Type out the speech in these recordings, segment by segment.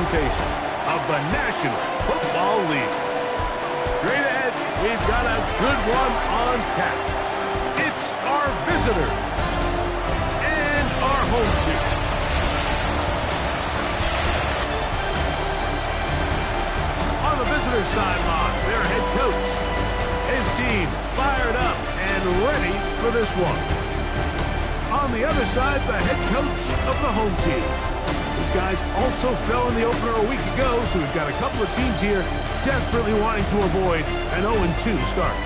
presentation of the National Football League. Straight ahead, we've got a good one on tap. It's our visitors and our home team. On the visitors' sideline, their head coach. His team fired up and ready for this one. On the other side, the head coach of the home team. These guys also fell in the opener a week ago, so we've got a couple of teams here desperately wanting to avoid an 0-2 start.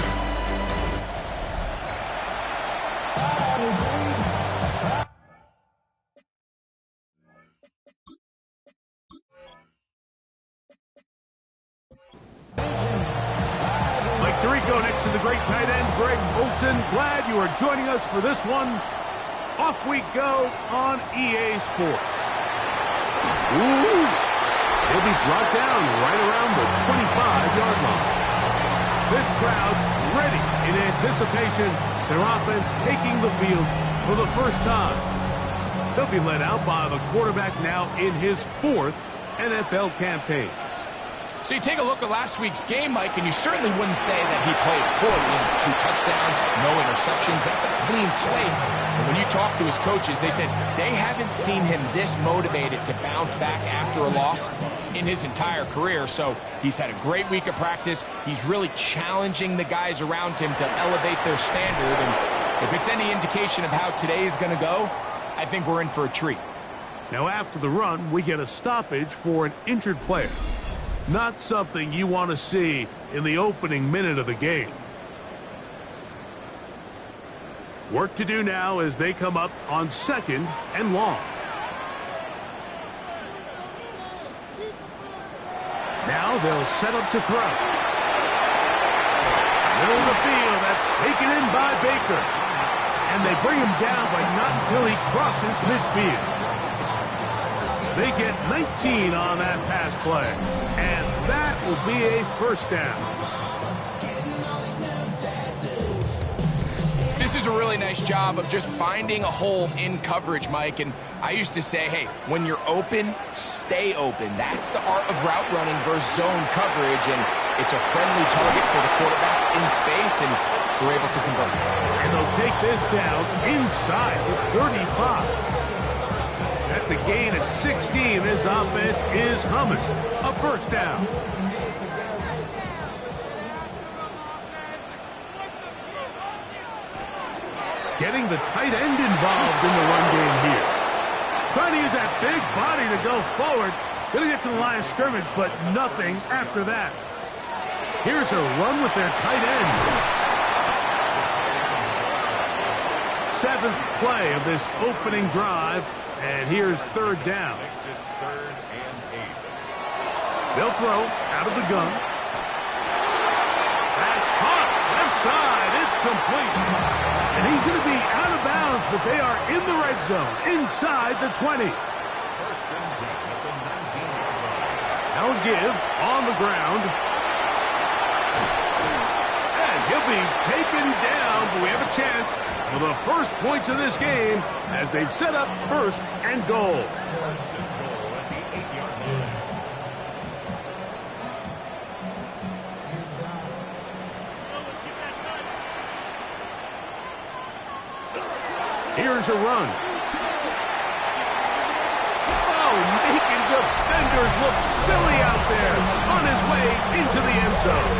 Mike Tirico next to the great tight end, Greg Olson. Glad you are joining us for this one. Off we go on EA Sports. Ooh, he'll be brought down right around the 25-yard line. This crowd ready in anticipation. Their offense taking the field for the first time. They'll be led out by the quarterback now in his 4th NFL campaign. So you take a look at last week's game, Mike, and you certainly wouldn't say that he played poorly. 2 touchdowns, no interceptions. That's a clean slate. And when you talk to his coaches, they said they haven't seen him this motivated to bounce back after a loss in his entire career. So he's had a great week of practice. He's really challenging the guys around him to elevate their standard. And if it's any indication of how today is going to go, I think we're in for a treat. Now after the run, we get a stoppage for an injured player. Not something you want to see in the opening minute of the game. Work to do now as they come up on 2nd and long. Now they'll set up to throw. Middle of the field, that's taken in by Baker. And they bring him down, but not until he crosses midfield. They get 19 on that pass play, and that will be a first down. This is a really nice job of just finding a hole in coverage, Mike. And I used to say, hey, when you're open, stay open. That's the art of route running versus zone coverage, and it's a friendly target for the quarterback in space, and we're able to convert. And they'll take this down inside the 35. That's a gain of 16. This offense is humming. A first down. Getting the tight end involved in the run game here. Trying to use that big body to go forward. Going to get to the line of scrimmage, but nothing after that. Here's a run with their tight end. 7th play of this opening drive. And here's 3rd down. They'll throw out of the gun. That's caught. Left side. It's complete. And he's going to be out of bounds, but they are in the red zone, inside the 20. Now a give on the ground. And he'll be taken down, but we have a chance for the first points of this game as they've set up 1st and goal. Here's a run. Oh, making defenders look silly out there on his way into the end zone.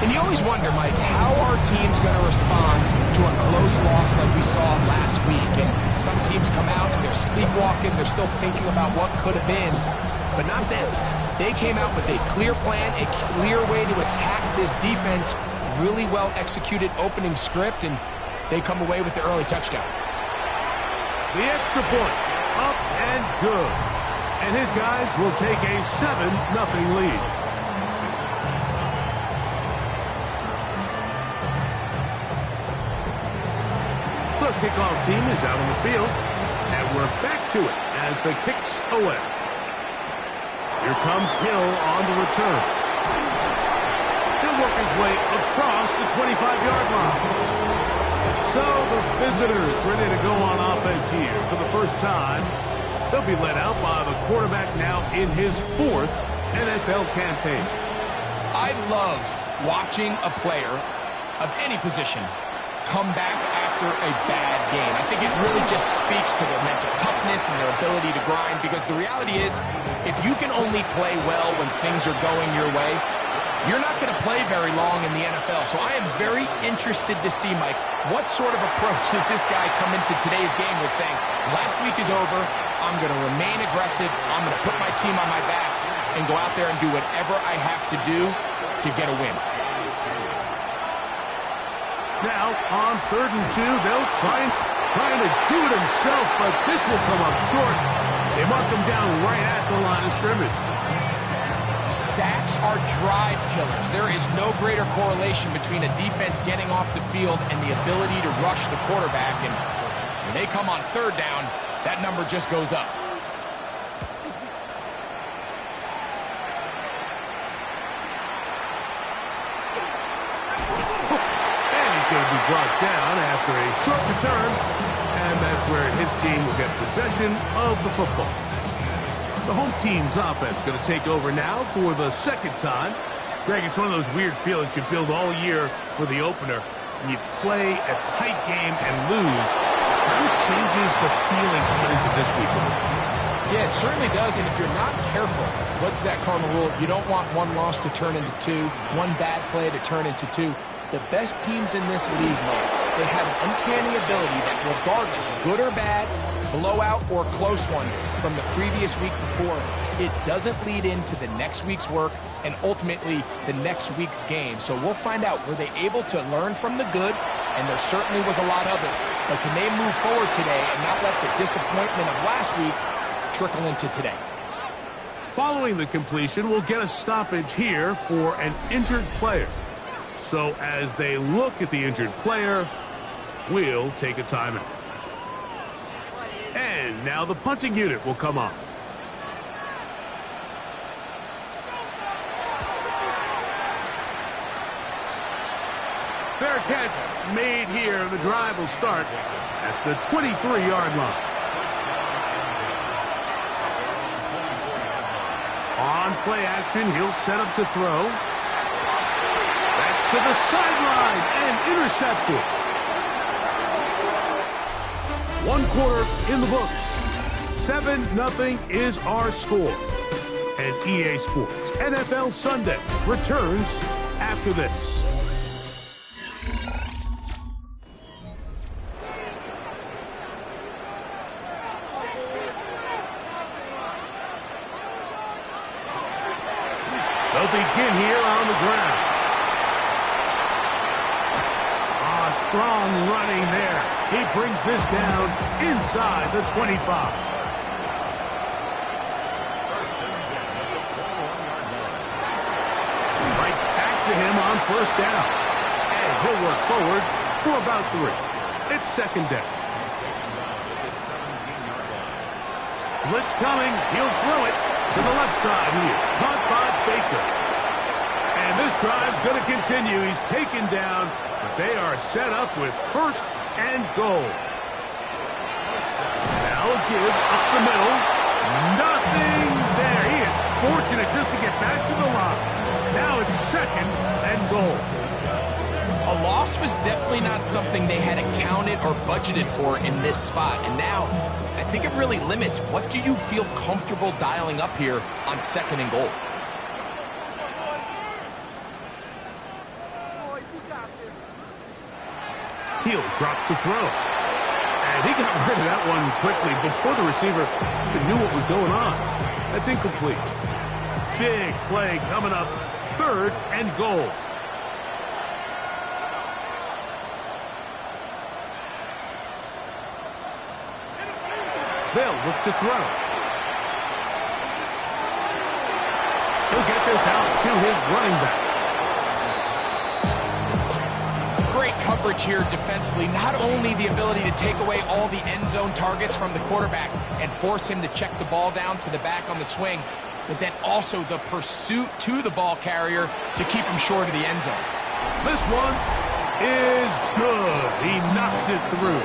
And you always wonder, Mike, how are teams going to respond to a close loss like we saw last week? And some teams come out and they're sleepwalking. They're still thinking about what could have been. But not them. They came out with a clear plan, a clear way to attack this defense, really well executed opening script, and they come away with the early touchdown. The extra point, up and good. And his guys will take a 7-0 lead. The kickoff team is out on the field, and we're back to it as the kick's away. Here comes Hill on the return. He'll work his way across the 25-yard line. So the visitors ready to go on offense here for the first time They'll be led out by the quarterback now in his 4th NFL campaign. I love watching a player of any position come back after a bad game. I think it really just speaks to their mental toughness and their ability to grind, because the reality is, if you can only play well when things are going your way, you're not going to play very long in the NFL. So I am very interested to see, Mike, what sort of approach does this guy come into today's game with, saying, last week is over, I'm going to remain aggressive, I'm going to put my team on my back and go out there and do whatever I have to do to get a win. Now, on 3rd and 2, they'll trying to do it himself, but this will come up short. They mark him down right at the line of scrimmage. Sacks are drive killers. There is no greater correlation between a defense getting off the field and the ability to rush the quarterback. And when they come on 3rd down, that number just goes up. Going to be brought down after a short return, and that's where his team will get possession of the football. The home team's offense going to take over now for the 2nd time. Greg, it's one of those weird feelings you build all year for the opener, and you play a tight game and lose. Kind of changes the feeling coming into this week. Yeah, it certainly does, and if you're not careful, what's that cardinal rule? You don't want one loss to turn into 2, one bad play to turn into 2. The best teams in this league, Mike, they have an uncanny ability that regardless, good or bad, blowout or close one from the previous week before, it doesn't lead into the next week's work and ultimately the next week's game. So we'll find out, were they able to learn from the good? And there certainly was a lot of it. But can they move forward today and not let the disappointment of last week trickle into today? Following the completion, we'll get a stoppage here for an injured player. So as they look at the injured player, we'll take a timeout. And now the punting unit will come on. Fair catch made here. The drive will start at the 23-yard line. On play action, he'll set up to throw. To the sideline and intercepted. 1 quarter in the books. 7-0 is our score. And EA Sports NFL Sunday returns after this. They'll begin here on the ground. Strong running there. He brings this down inside the 25. Right back to him on 1st down. And he'll work forward for about 3. It's 2nd down. Blitz coming. He'll throw it to the left side here. Caught by Baker. And this drive's going to continue. He's taken down. They are set up with 1st and goal. Now a give up the middle. Nothing there. He is fortunate just to get back to the line. Now it's 2nd and goal. A loss was definitely not something they had accounted or budgeted for in this spot. And now, I think it really limits, what do you feel comfortable dialing up here on 2nd and goal? He'll drop to throw. And he got rid of that one quickly before the receiver even knew what was going on. That's incomplete. Big play coming up. 3rd and goal. They'll look to throw. He'll get this out to his running back. Great coverage here defensively. Not only the ability to take away all the end zone targets from the quarterback and force him to check the ball down to the back on the swing, but then also the pursuit to the ball carrier to keep him short of the end zone. This one is good. He knocks it through.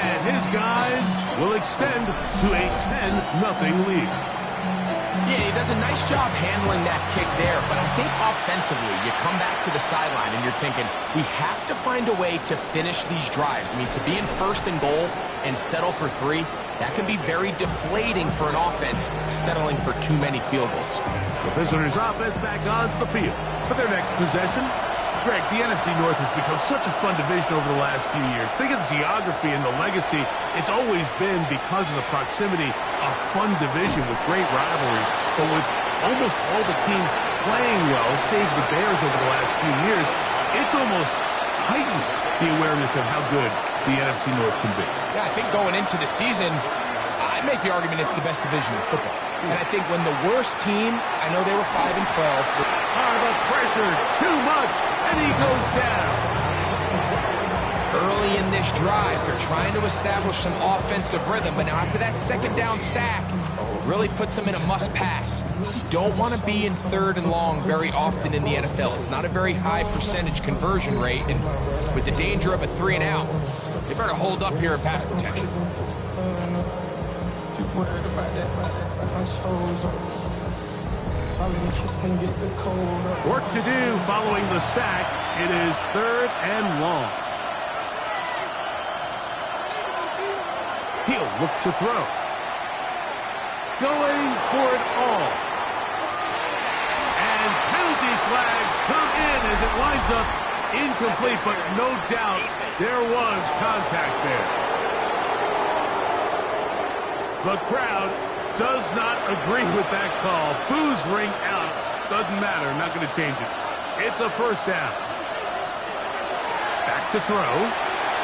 And his guys will extend to a 10-0 lead. Yeah, he does a nice job handling that kick there, but I think offensively, you come back to the sideline and you're thinking, we have to find a way to finish these drives. I mean, to be in first and goal and settle for 3, that can be very deflating for an offense settling for too many field goals. The visitors' offense back onto the field for their next possession. Greg, the NFC North has become such a fun division over the last few years. Think of the geography and the legacy. It's always been, because of the proximity, a fun division with great rivalries. But with almost all the teams playing well, save the Bears over the last few years, it's almost heightened the awareness of how good the NFC North can be. Yeah, I think going into the season, I make the argument it's the best division in football. And I think when the worst team, I know they were 5-12. The pressure, too much, and he goes down. Early in this drive, they're trying to establish some offensive rhythm, but now after that second down sack, really puts them in a must-pass. You don't want to be in 3rd and long very often in the NFL. It's not a very high percentage conversion rate, and with the danger of a 3 and out, they better hold up here in pass protection. Work to do following the sack. It is 3rd and long. He'll look to throw. Going for it all. And penalty flags come in as it lines up incomplete, but no doubt there was contact there. The crowd does not agree with that call. Boos ring out. Doesn't matter. Not going to change it. It's a first down. Back to throw.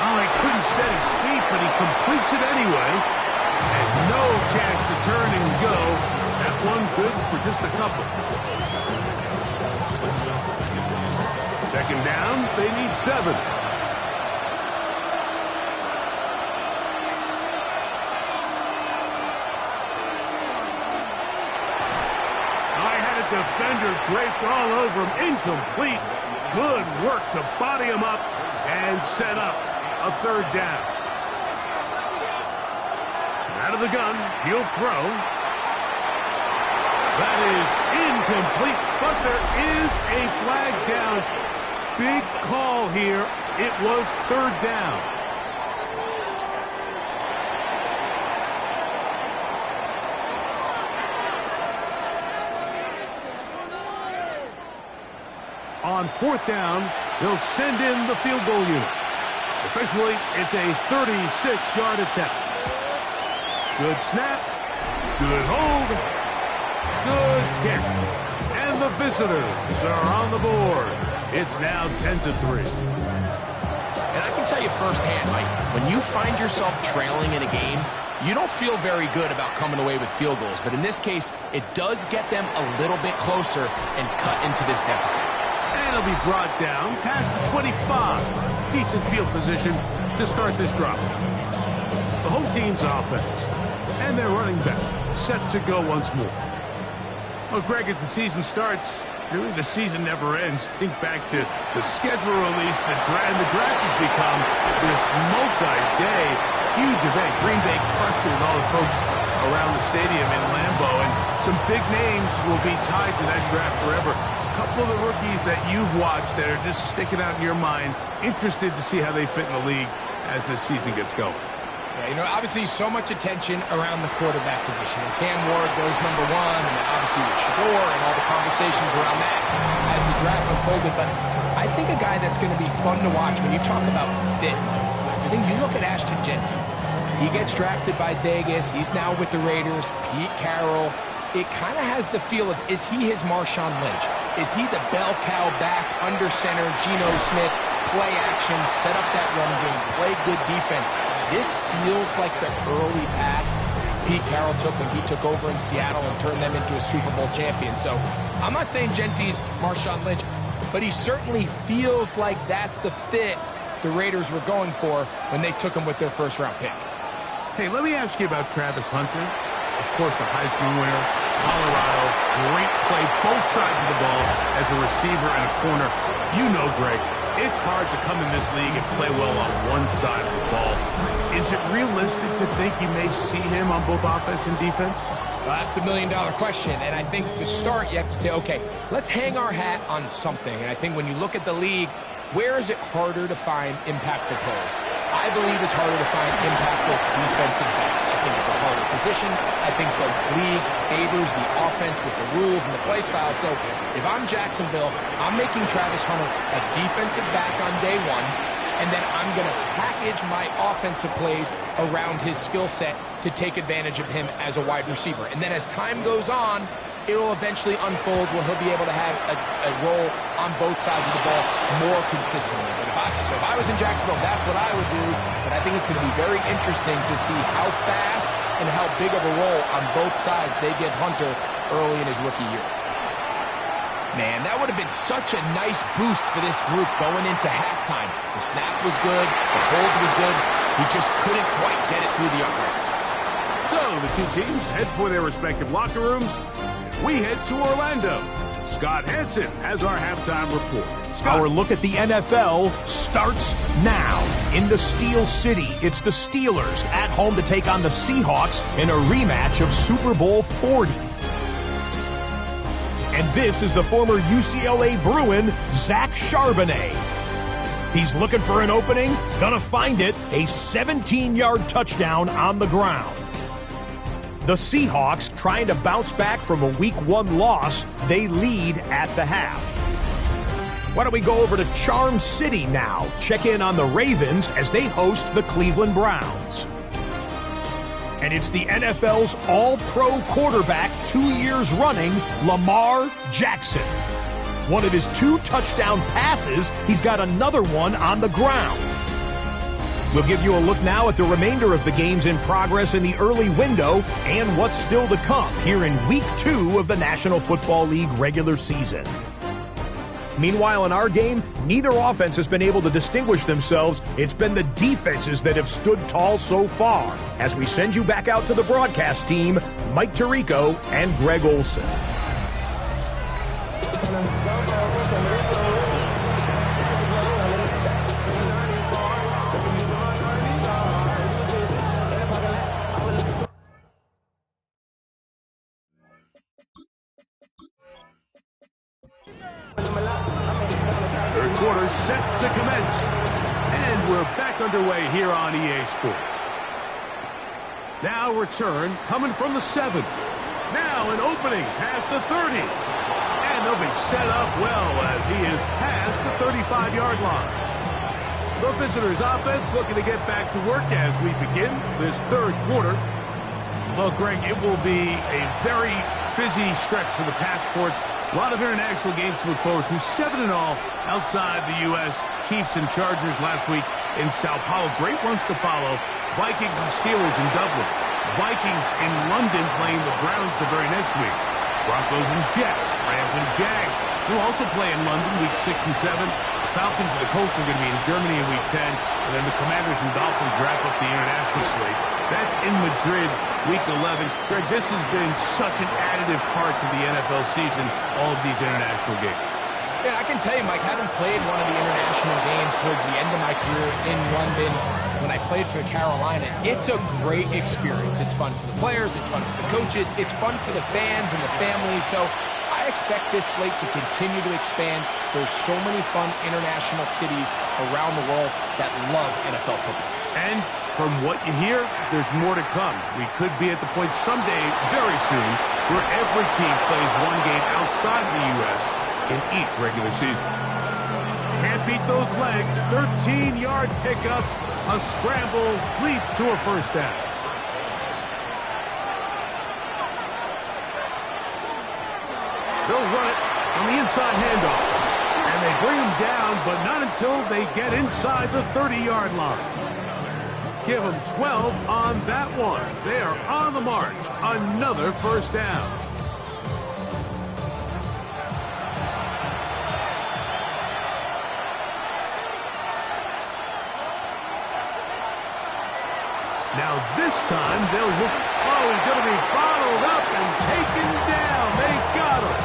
Oh, he couldn't set his feet, but he completes it anyway. And no chance to turn and go. That one good for just a couple. Second down, they need 7. I had a defender draped all over him. Incomplete. Good work to body him up and set up a 3rd down. Out of the gun, he'll throw. That is incomplete, but there is a flag down. Big call here. It was 3rd down. On 4th down, they'll send in the field goal unit. Officially, it's a 36-yard attempt. Good snap. Good hold. Good kick. And the visitors are on the board. It's now 10-3. And I can tell you firsthand, Mike, when you find yourself trailing in a game, you don't feel very good about coming away with field goals. But in this case, it does get them a little bit closer and cut into this deficit. And it'll be brought down past the 25. Decent field position to start this drive. The whole team's offense and their running back set to go once more. Well, Greg, as the season starts, really the season never ends. Think back to the schedule release. The draft has become this multi-day huge event. Green Bay crushed it with all the folks around the stadium in Lambeau, and some big names will be tied to that draft forever. A couple of the rookies that you've watched that are just sticking out in your mind, interested to see how they fit in the league as this season gets going. Yeah, you know, obviously so much attention around the quarterback position. And Cam Ward goes #1, and then obviously with Shador and all the conversations around that as the draft unfolded. But I think a guy that's going to be fun to watch when you talk about fit, I think you look at Ashton Genty. He gets drafted by Vegas. He's now with the Raiders. Pete Carroll. It kind of has the feel of, is he his Marshawn Lynch? Is he the bell cow back, under center, Geno Smith, play action, set up that run game, play good defense? This feels like the early path Pete Carroll took when he took over in Seattle and turned them into a Super Bowl champion. So I'm not saying Genty's Marshawn Lynch, but he certainly feels like that's the fit the Raiders were going for when they took him with their first-round pick. Hey, let me ask you about Travis Hunter. Of course, a Heisman winner, Colorado, great play, both sides of the ball as a receiver and a corner. You know, Greg, It's hard to come in this league and play well on one side of the ball. Is it realistic to think you may see him on both offense and defense? Well, that's the million-dollar question, and I think to start, you have to say, okay, let's hang our hat on something. And I think when you look at the league, where is it harder to find impactful players? I believe it's harder to find impactful defensive backs. I think it's a harder position. I think the league favors the offense with the rules and the play style. So if I'm Jacksonville, I'm making Travis Hunter a defensive back on day one, and then I'm going to package my offensive plays around his skill set to take advantage of him as a wide receiver. And then as time goes on, it will eventually unfold where he'll be able to have a role on both sides of the ball more consistently. But if I was in Jacksonville, that's what I would do. But I think it's going to be very interesting to see how fast and how big of a role on both sides they give Hunter early in his rookie year. Man, that would have been such a nice boost for this group going into halftime. The snap was good, the hold was good. He just couldn't quite get it through the uprights. So the two teams head for their respective locker rooms. We head to Orlando. Scott Hansen has our halftime report. Scott. Our look at the NFL starts now. In the Steel City, it's the Steelers at home to take on the Seahawks in a rematch of Super Bowl 40. And this is the former UCLA Bruin, Zach Charbonnet. He's looking for an opening, gonna find it, a 17-yard touchdown on the ground. The Seahawks trying to bounce back from a Week 1 loss. They lead at the half. Why don't we go over to Charm City now? Check in on the Ravens as they host the Cleveland Browns. And it's the NFL's all-pro quarterback 2 years running, Lamar Jackson. One of his 2 touchdown passes, he's got another one on the ground. We'll give you a look now at the remainder of the games in progress in the early window and what's still to come here in Week 2 of the National Football League regular season. Meanwhile, in our game, neither offense has been able to distinguish themselves. It's been the defenses that have stood tall so far. As we send you back out to the broadcast team, Mike Tirico and Greg Olson. Third quarter set to commence. And we're back underway here on EA Sports. Now return coming from the 7. Now an opening past the 30. And they'll be set up well as he is past the 35-yard line. The visitors' offense looking to get back to work as we begin this third quarter. Well, Greg, it will be a very busy stretch for the passports. A lot of international games to look forward to. 7-0 outside the U.S. Chiefs and Chargers last week in Sao Paulo. Great ones to follow. Vikings and Steelers in Dublin. Vikings in London playing the Browns the very next week. Broncos and Jets. Rams and Jags will also play in London week 6 and 7. The Falcons and the Colts are going to be in Germany in week 10. And then the Commanders and Dolphins wrap up the international slate. That's in Madrid, week 11. Greg, this has been such an additive part to the NFL season, all of these international games. Yeah, I can tell you, Mike, having played one of the international games towards the end of my career in London, when I played for Carolina, it's a great experience. It's fun for the players, it's fun for the coaches, it's fun for the fans and the families. So I expect this slate to continue to expand. There's so many fun international cities around the world that love NFL football. And from what you hear, there's more to come. We could be at the point someday, very soon, where every team plays one game outside the U.S. in each regular season. Can't beat those legs. 13-yard pickup. A scramble leads to a first down. They'll run it on the inside handoff. And they bring him down, but not until they get inside the 30-yard line. Give them 12 on that one. They are on the march. Another first down. Now this time they'll look. Oh, he's going to be bottled up and taken down. They got him.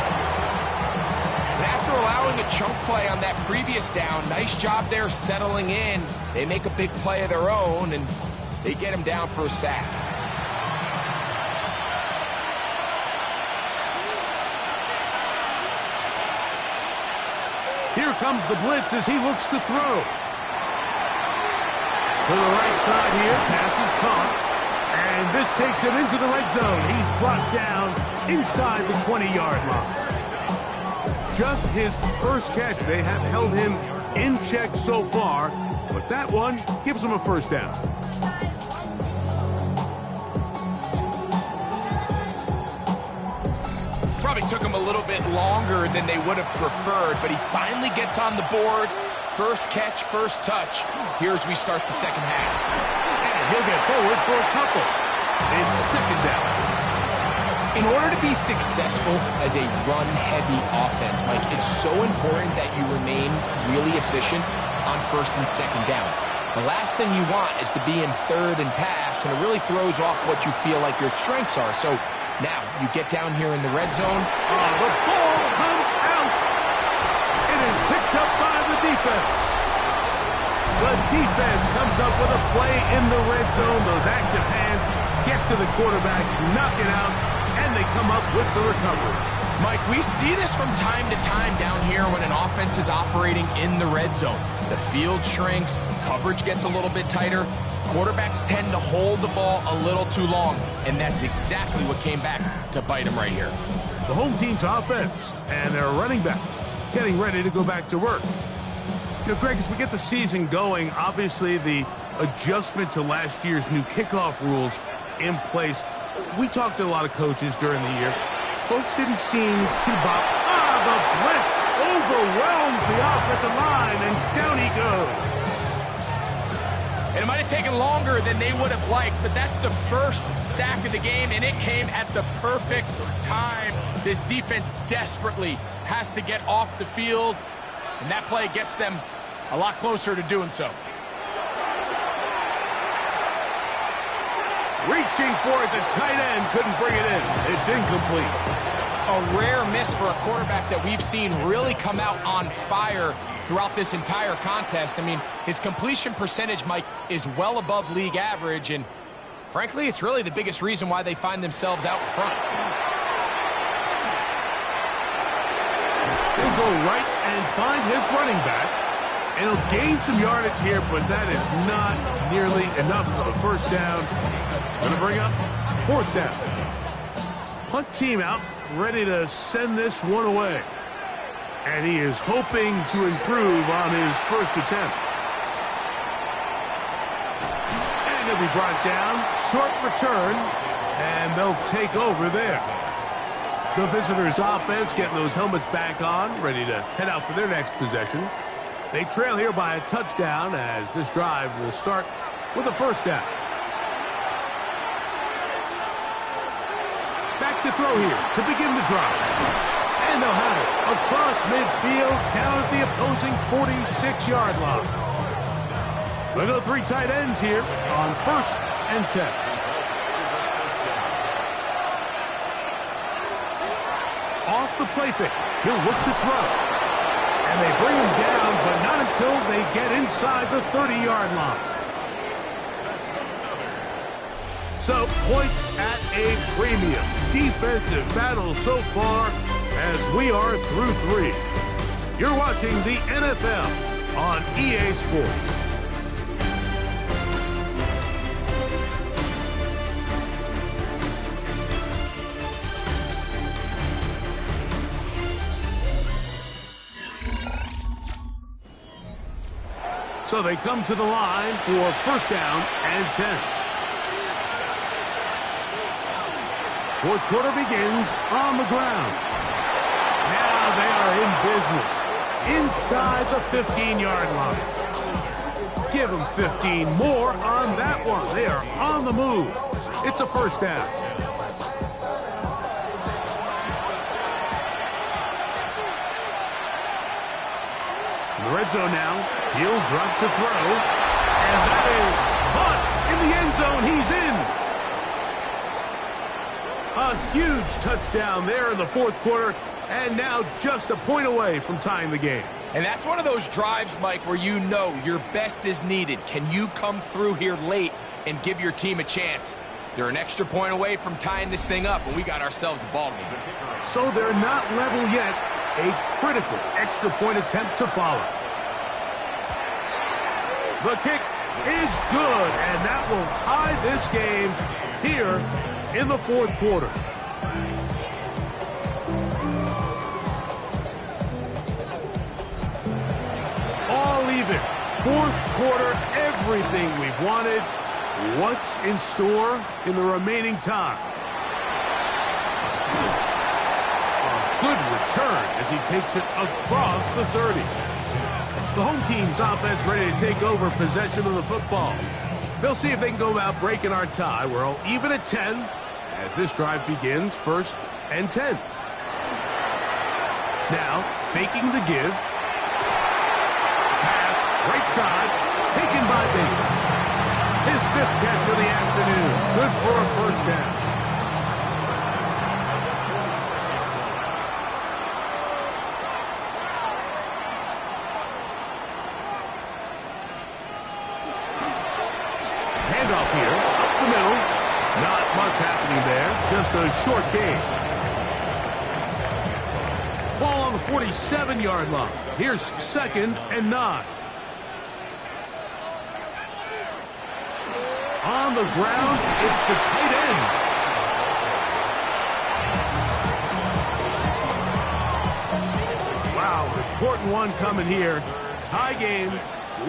And after allowing a a chunk play on that previous down. Nice job there settling in. They make a big play of their own, and they get him down for a sack. Here comes the blitz as he looks to throw. To the right side here, pass is caught. And this takes him into the red zone. He's brought down inside the 20-yard line. Just his first catch. They have held him in check so far, but that one gives him a first down. Probably took him a little bit longer than they would have preferred, but he finally gets on the board. First catch, first touch. Here's we start the second half. And he'll get forward for a couple. It's second down. In order to be successful as a run-heavy offense, Mike, it's so important that you remain really efficient on first and second down. The last thing you want is to be in third and pass, and it really throws off what you feel like your strengths are. So now you get down here in the red zone. The ball comes out. It is picked up by the defense. The defense comes up with a play in the red zone. Those active hands get to the quarterback, knock it out, and they come up with the recovery. Mike, we see this from time to time down here when an offense is operating in the red zone. The field shrinks, coverage gets a little bit tighter, quarterbacks tend to hold the ball a little too long, and that's exactly what came back to bite them right here. The home team's offense and their running back getting ready to go back to work. You know, Greg, as we get the season going, obviously the adjustment to last year's new kickoff rules in place. We talked to a lot of coaches during the year. Folks didn't seem to bop. The blitz overwhelms the offensive line, and down he goes. And it might have taken longer than they would have liked, but that's the first sack of the game, and it came at the perfect time. This defense desperately has to get off the field, and that play gets them a lot closer to doing so. Reaching for it, the tight end couldn't bring it in. It's incomplete. A rare miss for a quarterback that we've seen really come out on fire throughout this entire contest. I mean, his completion percentage, Mike, is well above league average, and frankly, it's really the biggest reason why they find themselves out in front. He'll go right and find his running back. And he'll gain some yardage here, but that is not nearly enough for the first down. It's going to bring up fourth down. Punt team out, ready to send this one away. And he is hoping to improve on his first attempt. And he'll be brought down. Short return, and they'll take over there. The visitors' offense getting those helmets back on, ready to head out for their next possession. They trail here by a touchdown as this drive will start with a first down. Back to throw here to begin the drive. And they'll have it across midfield down at the opposing 46-yard line. We'll go three tight ends here on first and 10. Off the play fake, he'll look to throw. And they bring him down, but not until they get inside the 30-yard line. So, points at a premium. Defensive battle so far as we are through three. You're watching the NFL on EA Sports. So they come to the line for first down and 10. Fourth quarter begins on the ground. Now they are in business inside the 15-yard line. Give them 15 more on that one. They are on the move. It's a first down. In the red zone now. He'll drop to throw, and that is caught in the end zone. He's in. A huge touchdown there in the fourth quarter. And now just a point away from tying the game. And that's one of those drives, Mike, where you know your best is needed. Can you come through here late and give your team a chance? They're an extra point away from tying this thing up, and we got ourselves a ball game. So they're not level yet. A critical extra point attempt to follow. The kick is good, and that will tie this game here in the fourth quarter. All even. Fourth quarter, everything we've wanted. What's in store in the remaining time? A good return as he takes it across the 30. The home team's offense ready to take over possession of the football. They'll see if they can go about breaking our tie. We're all even at 10 as this drive begins, 1st and 10. Now, faking the give. Pass, right side, taken by Davis. His 5th catch of the afternoon. Good for a first down. Handoff here, up the middle. Not much happening there, just a short gain. Ball on the 47-yard line. Here's 2nd and 9. On the ground, it's the tight end. Wow, important one coming here. Tie game,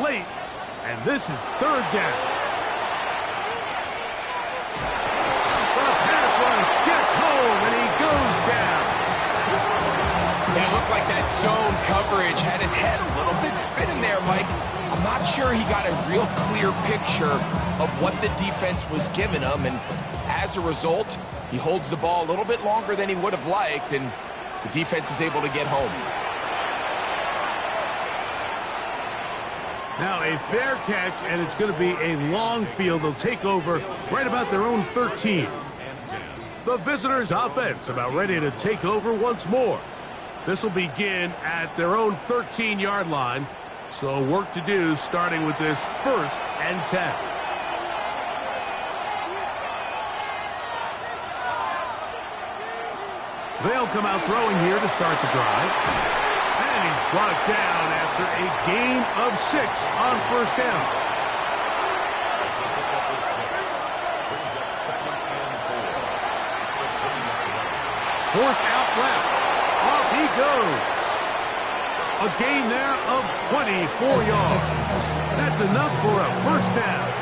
late, and this is 3rd down. The pass rush gets home, and he goes down. It looked like that zone coverage had his head a little bit spinning there, Mike. I'm not sure he got a real clear picture of what the defense was giving him, and as a result, he holds the ball a little bit longer than he would have liked, and the defense is able to get home. Now a fair catch, and it's going to be a long field. They'll take over right about their own 13. The visitors' offense about ready to take over once more. This will begin at their own 13-yard line. So work to do starting with this 1st and 10. They'll come out throwing here to start the drive. And he's brought down after a gain of 6 on 1st down. Forced out left. Off he goes. A gain there of 24 yards. That's enough for a 1st down.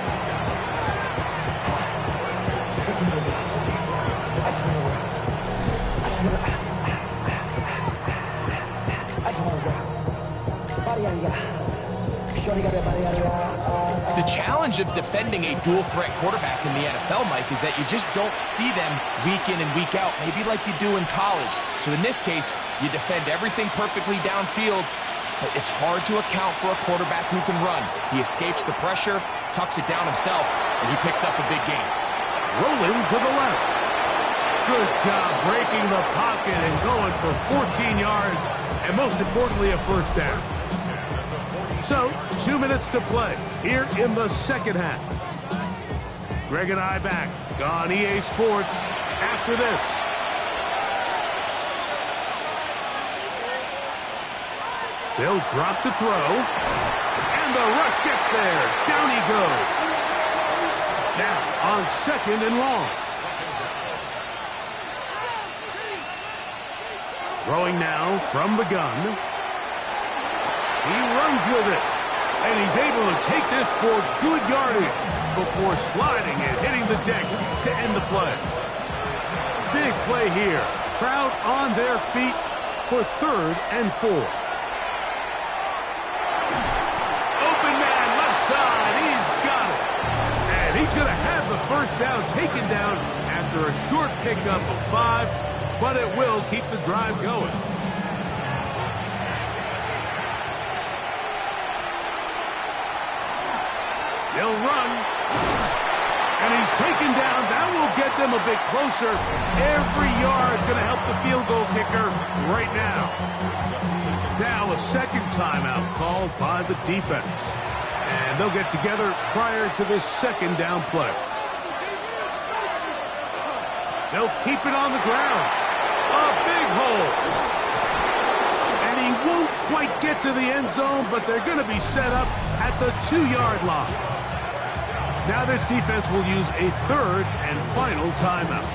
The challenge of defending a dual-threat quarterback in the NFL, Mike, is that you just don't see them week in and week out, maybe like you do in college. So in this case, you defend everything perfectly downfield, but it's hard to account for a quarterback who can run. He escapes the pressure, tucks it down himself, and he picks up a big gain. Rolling to the left. Good job breaking the pocket and going for 14 yards, and most importantly, a 1st down. So, 2 minutes to play here in the 2nd half. Greg and I back on EA Sports after this. They'll drop to throw, and the rush gets there. Down he goes. Now on 2nd and long. Throwing now from the gun. He runs with it, and he's able to take this for good yardage before sliding and hitting the deck to end the play. Big play here. Crowd on their feet for 3rd and 4. Open man, left side. He's got it. And he's going to have the 1st down taken down after a short pickup of 5, but it will keep the drive going. He'll run, and he's taken down. That will get them a bit closer. Every yard going to help the field goal kicker right now. Now a second timeout called by the defense. And they'll get together prior to this second down play. They'll keep it on the ground. A big hole. And he won't quite get to the end zone, but they're going to be set up at the 2-yard line. Now this defense will use a third and final timeout.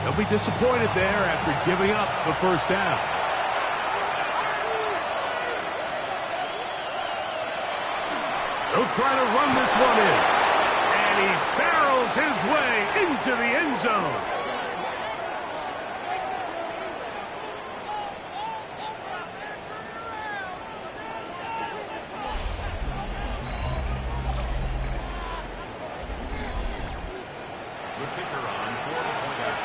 They'll be disappointed there after giving up the first down. They'll try to run this one in. And he barrels his way into the end zone.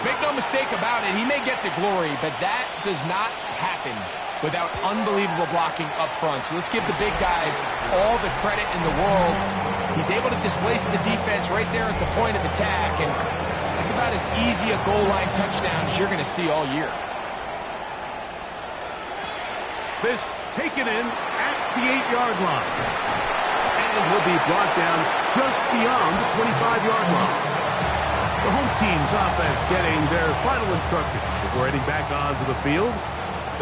Make no mistake about it, he may get the glory, but that does not happen without unbelievable blocking up front. So let's give the big guys all the credit in the world. He's able to displace the defense right there at the point of attack, and that's about as easy a goal line touchdown as you're going to see all year. This taken in at the 8-yard line. And he'll be brought down just beyond the 25-yard line. The home team's offense getting their final instructions before heading back onto the field.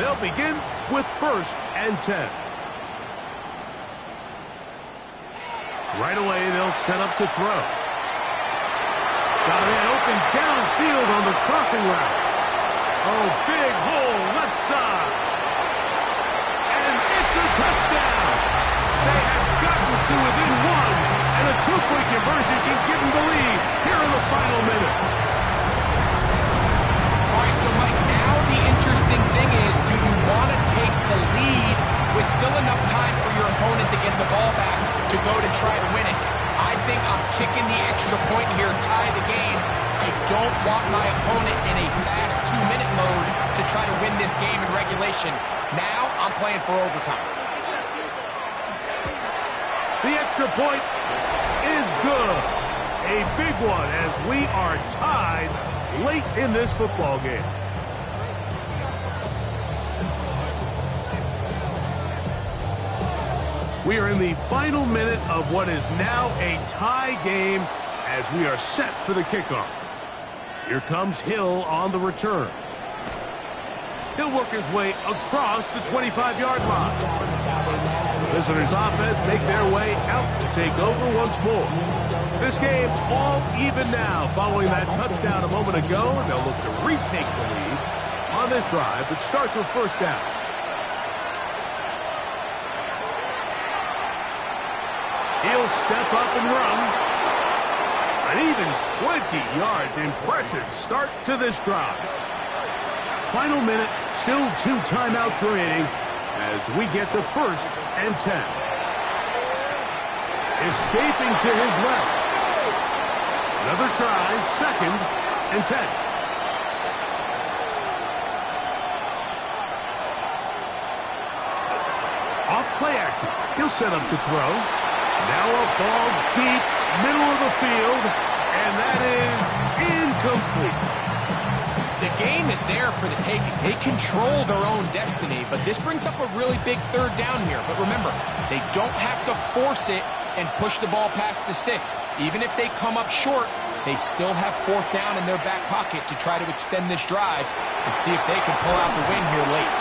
They'll begin with 1st and 10. Right away, they'll set up to throw. Got a man open downfield on the crossing route. Oh, big hole left side. And it's a touchdown. They have gotten to within one, and a 2-point conversion can give them the lead here in the final minute. All right, so Mike, now the interesting thing is, do you want to take the lead with still enough time for your opponent to get the ball back to go to try to win it? I think I'm kicking the extra point here, tie the game. I don't want my opponent in a fast 2-minute mode to try to win this game in regulation. Now I'm playing for overtime. The extra point is good. A big one as we are tied late in this football game. We are in the final minute of what is now a tie game as we are set for the kickoff. Here comes Hill on the return. He'll work his way across the 25-yard line. The visitors' offense make their way out to take over once more. This game all even now following that touchdown a moment ago, and they'll look to retake the lead on this drive that starts with 1st down. He'll step up and run. An even 20 yards. Impressive start to this drive. Final minute, still 2 timeouts remaining as we get to 1st and 10. Escaping to his left. Another try, 2nd and 10. Off play action. He'll set up to throw. Now a ball deep, middle of the field, and that is incomplete. The game is there for the taking. They control their own destiny, but this brings up a really big 3rd down here. But remember, they don't have to force it and push the ball past the sticks. Even if they come up short, they still have 4th down in their back pocket to try to extend this drive and see if they can pull out the win here late.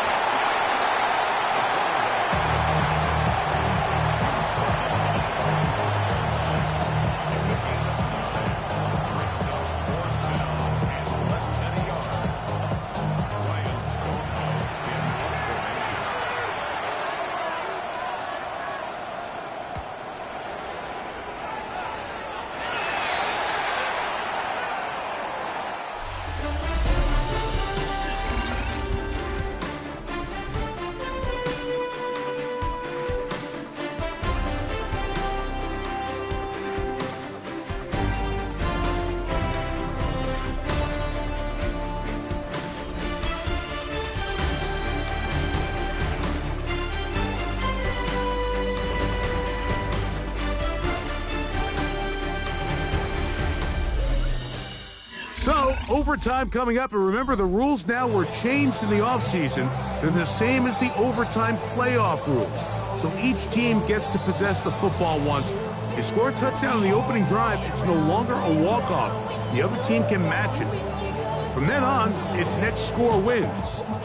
Overtime coming up, and remember the rules now were changed in the offseason. They're the same as the overtime playoff rules. So each team gets to possess the football once. If you score a touchdown on the opening drive, it's no longer a walk-off. The other team can match it. From then on, it's next score wins.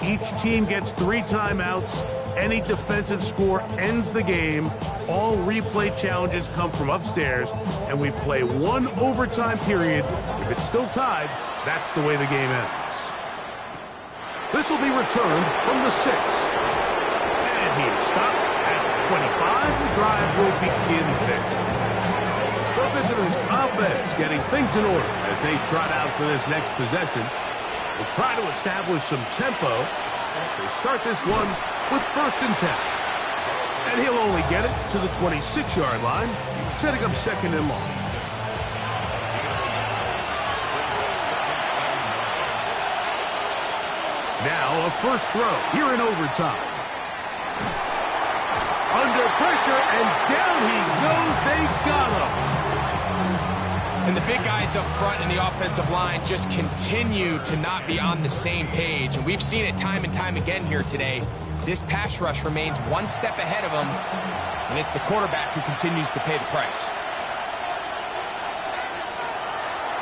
Each team gets 3 timeouts. Any defensive score ends the game. All replay challenges come from upstairs, and we play 1 overtime period. If it's still tied, that's the way the game ends. This will be returned from the 6. And he is stopped at 25. The drive will begin there. The visitors' offense getting things in order as they trot out for this next possession. We'll try to establish some tempo as they start this one with 1st and 10. And he'll only get it to the 26-yard line, setting up 2nd and long. Now a first throw here in overtime. Under pressure, and down he goes. They got him. And the big guys up front in the offensive line just continue to not be on the same page. And we've seen it time and time again here today. This pass rush remains 1 step ahead of them, and it's the quarterback who continues to pay the price.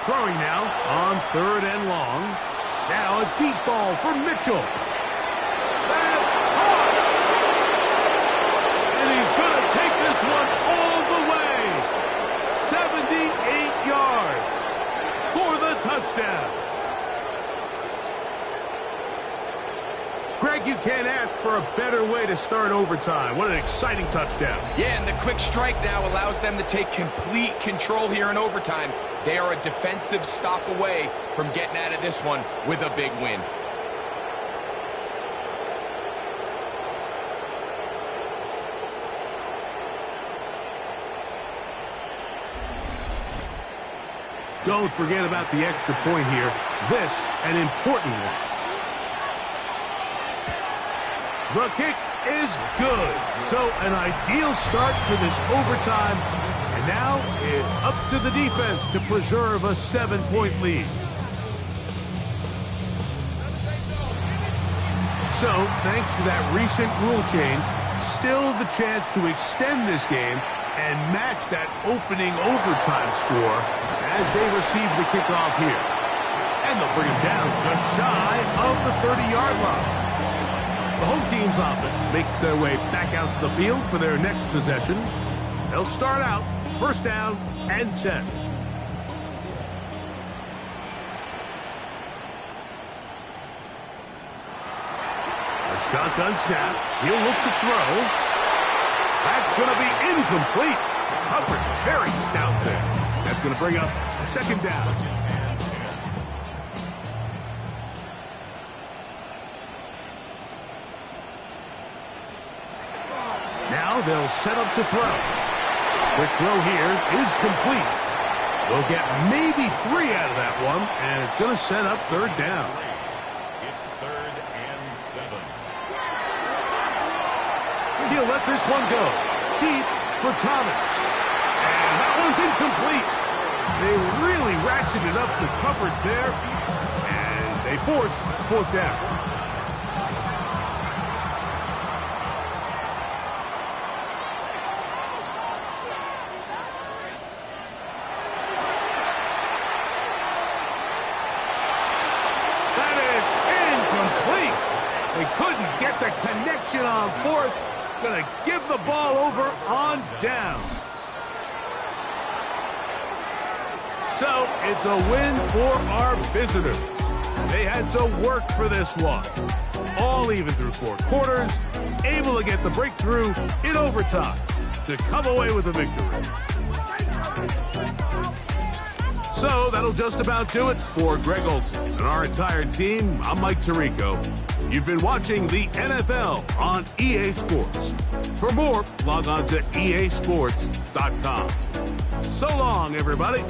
Throwing now on 3rd and long. Now a deep ball for Mitchell. That's caught. And he's going to take this one all the way. 78 yards for the touchdown. Greg, you can't ask for a better way to start overtime. What an exciting touchdown. Yeah, and the quick strike now allows them to take complete control here in overtime. They are a defensive stop away from getting out of this one with a big win. Don't forget about the extra point here. This, an important one. The kick is good. So an ideal start to this overtime. And now it's up to the defense to preserve a 7-point lead. So, thanks to that recent rule change, still the chance to extend this game and match that opening overtime score as they receive the kickoff here. And they'll bring him down just shy of the 30-yard line. The home team's offense makes their way back out to the field for their next possession. They'll start out 1st down and 10. A shotgun snap. He'll look to throw. That's going to be incomplete. Coverage very stout there. That's going to bring up 2nd down. Now they'll set up to throw. Quick throw here is complete. They'll get maybe 3 out of that one, and it's going to set up 3rd down. It's 3rd and 7. He'll let this one go. Deep for Thomas. And that one's incomplete. They really ratcheted up the coverage there, and they force 4th down. They couldn't get the connection on 4th. Going to give the ball over on down. So it's a win for our visitors. They had to work for this one. All even through 4 quarters, able to get the breakthrough in overtime to come away with a victory. So that'll just about do it for Greg Olson and our entire team. I'm Mike Tirico. You've been watching the NFL on EA Sports. For more, log on to easports.com. So long, everybody.